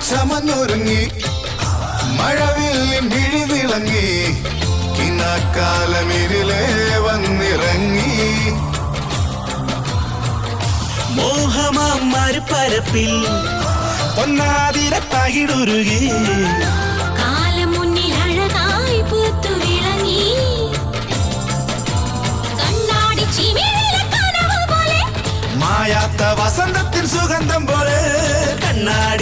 ചമഞ്ഞൊരുങ്ങി മഴവില്ലിൻ മിഴി വിളങ്ങി കിനാക്കാലമിരിലേ വന്നിറങ്ങി മോഹമാം മരുപ്പരപ്പിൽ പൊന്നാതിര പകിടുരുകി കാലം മുന്നിൽ അഴകായി പൂത്തു വിളങ്ങി കണ്ണാടി ചിമിഴിലെ കനവ് പോലെ മായാത്ത വസന്തത്തിൻ സുഗന്ധം പോലെ കണ്ണാടി